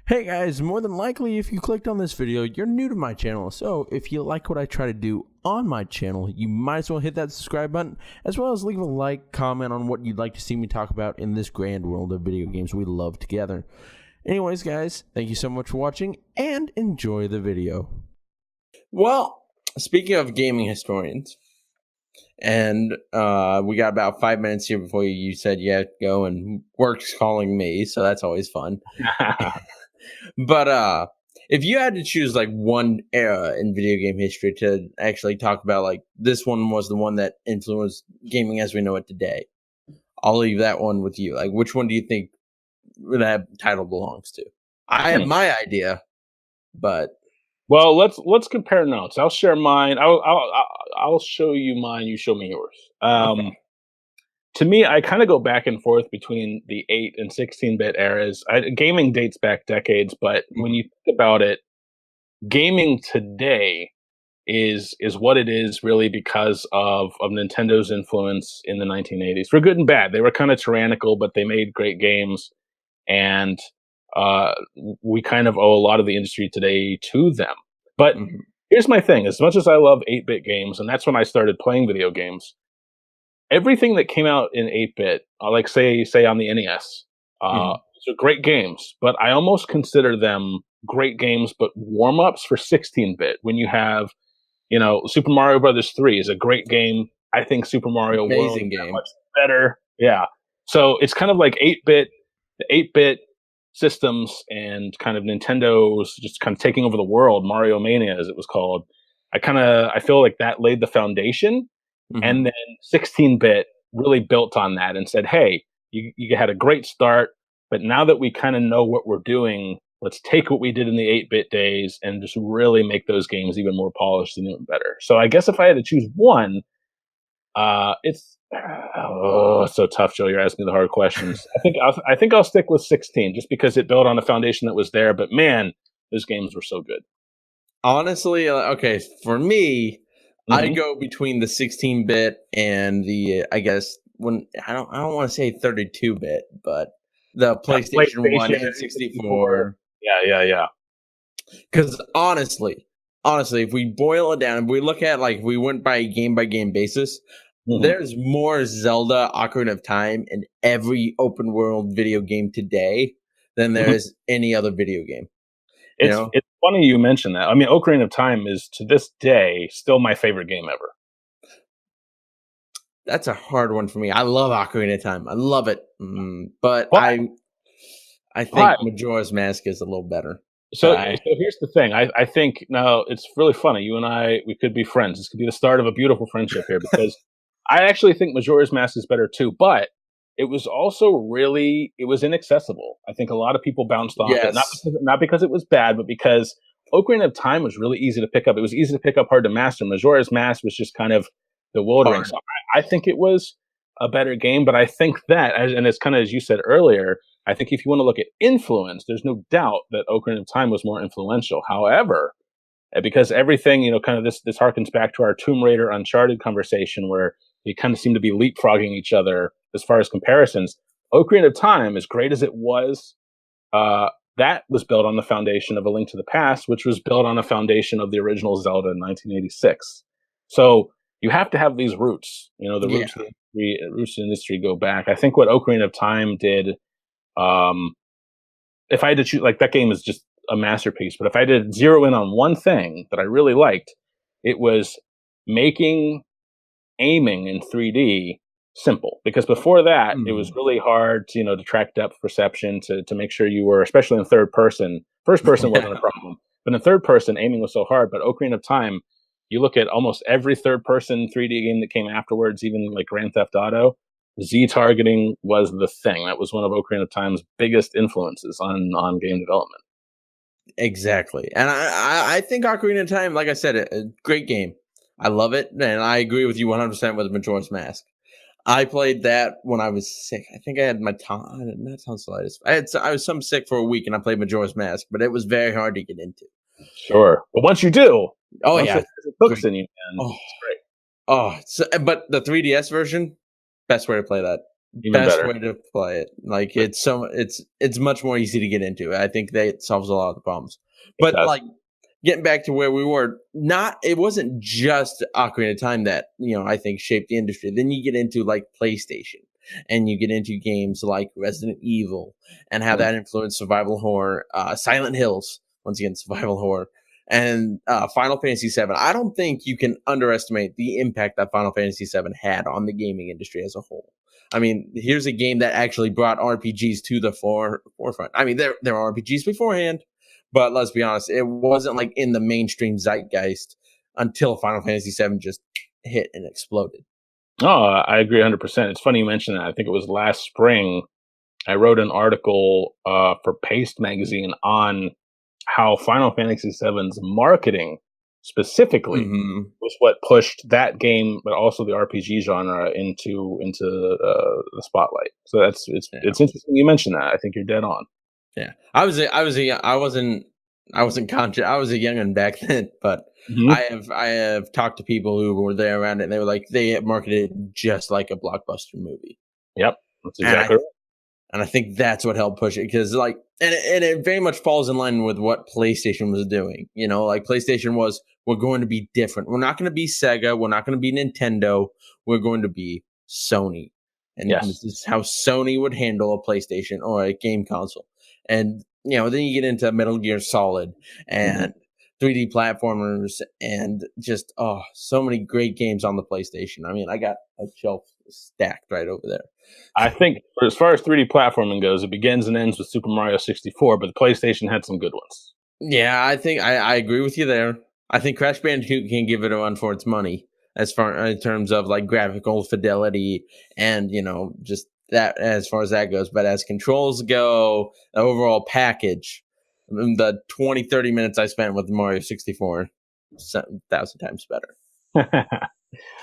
Hey guys, more than likely if you clicked on this video, you're new to my channel. So if you like what I try to do on my channel, you might as well hit that subscribe button, as well as leave a like, comment on what you'd like to see me talk about in this grand world of video games we love together. Anyways guys, thank you so much for watching and enjoy the video. Well, speaking of gaming historians, and we got about 5 minutes here before you said you had to go, and work's calling me, so that's always fun. But if you had to choose like one era in video game history to actually talk about, like this one was the one that influenced gaming as we know it today, I'll leave that one with you. Like, which one do you think that title belongs to? I have my idea, but well, let's compare notes. I'll share mine. I'll show you mine. You show me yours. okay. To me, I kind of go back and forth between the 8 and 16-bit eras. Gaming dates back decades, but when you think about it, gaming today is what it is really because of Nintendo's influence in the 1980s, for good and bad. They were kind of tyrannical, but they made great games, and we kind of owe a lot of the industry today to them. But here's my thing: as much as I love 8-bit games, and that's when I started playing video games, everything that came out in 8-bit, like say on the NES, these are great games, but I almost consider them great games, but warm-ups for 16-bit. When you have, Super Mario Brothers 3 is a great game. I think Super Mario World is game. much better. Yeah. So it's kind of like 8-bit, the 8-bit systems and kind of Nintendo's just kind of taking over the world, Mario Mania as it was called. I feel like that laid the foundation. And then 16-bit really built on that and said, hey, you had a great start, but now that we kind of know what we're doing, let's take what we did in the 8-bit days and just really make those games even more polished and even better. So I guess if I had to choose one, it's so tough, Joe. You're asking me the hard questions. I think I'll stick with 16 just because it built on a foundation that was there. But man, those games were so good. Honestly, okay, for me, I go between the 16-bit and the, I guess, I don't want to say 32-bit, but the PlayStation 1 and 64. Yeah. Because honestly, if we boil it down, if we look at, like, we went by game basis, there's more Zelda Ocarina of Time in every open world video game today than there is any other video game. It's funny you mention that. I mean, Ocarina of Time is, to this day, still my favorite game ever. That's a hard one for me. I love Ocarina of Time. I love it. But I think Majora's Mask is a little better. So here's the thing. I think now it's really funny. You and I, we could be friends. This could be the start of a beautiful friendship here, because I actually think Majora's Mask is better too. But it was also it was inaccessible. I think a lot of people bounced off it, not because it was bad, but because Ocarina of Time was really easy to pick up. It was easy to pick up, hard to master. Majora's Mask was just kind of bewildering. So I think it was a better game, but I think that, and it's kind of as you said earlier, I think if you want to look at influence, there's no doubt that Ocarina of Time was more influential. However, because everything, kind of this harkens back to our Tomb Raider Uncharted conversation, where we kind of seem to be leapfrogging each other as far as comparisons. Ocarina of Time, as great as it was, that was built on the foundation of A Link to the Past, which was built on a foundation of the original Zelda in 1986. So you have to have these roots. The roots of the industry go back. I think what Ocarina of Time did, if I had to choose, like, that game is just a masterpiece, but if I did zero in on one thing that I really liked, it was making aiming in 3D simple. Because before that, it was really hard to, to track depth perception, to make sure you were, especially in third person. First person wasn't a problem, but in third person, aiming was so hard. But Ocarina of Time, you look at almost every third person 3D game that came afterwards, even like Grand Theft Auto, Z targeting was the thing. That was one of Ocarina of Time's biggest influences on game development. Exactly. And I think Ocarina of Time, like I said, a great game. I love it. And I agree with you 100% with Majora's Mask. I played that when I was sick. I think I had my not tonsillitis. I was some sick for a week, and I played Majora's Mask, but it was very hard to get into. Sure. But once you do, it hooks in you, man. It's great. But the 3DS version, best way to play that. Even best better. way to play it. Like it's much more easy to get into. I think that solves a lot of the problems. It But does. like getting back to where we were, not it wasn't just Ocarina of Time that I think shaped the industry. Then you get into like PlayStation, and you get into games like Resident Evil, and how Mm. that influenced survival horror. Silent Hills, once again, survival horror, and Final Fantasy VII. I don't think you can underestimate the impact that Final Fantasy VII had on the gaming industry as a whole. I mean, here's a game that actually brought RPGs to the forefront. I mean, there were RPGs beforehand, but let's be honest, it wasn't like in the mainstream zeitgeist until Final Fantasy VII just hit and exploded. Oh, I agree 100%. It's funny you mentioned that. I think it was last spring. I wrote an article for Paste magazine on how Final Fantasy VII's marketing specifically Mm-hmm. was what pushed that game, but also the RPG genre into the spotlight. So Yeah, it's interesting you mentioned that. I think you're dead on. yeah. I wasn't conscious. I was a youngin' back then, but Hmm. I have talked to people who were there around it, and they were like they marketed it just like a blockbuster movie, Yep, that's and exactly right. I think that's what helped push it because like and it very much falls in line with what PlayStation was doing. Like PlayStation was we're going to be different. We're not going to be Sega. We're not going to be Nintendo. We're going to be Sony. And Yes. this is how Sony would handle a PlayStation or a game console. And then you get into Metal Gear Solid Hmm. and 3D platformers and just so many great games on the PlayStation. I mean, I got a shelf stacked right over there. I think as far as 3D platforming goes, it begins and ends with Super Mario 64, but the PlayStation had some good ones. Yeah, I think I agree with you there. I think Crash Bandicoot can give it a run for its money as far in terms of like graphical fidelity and just that as far as that goes. But as controls go, the overall package, the 20-30 minutes I spent with Mario 64, 1,000 times better.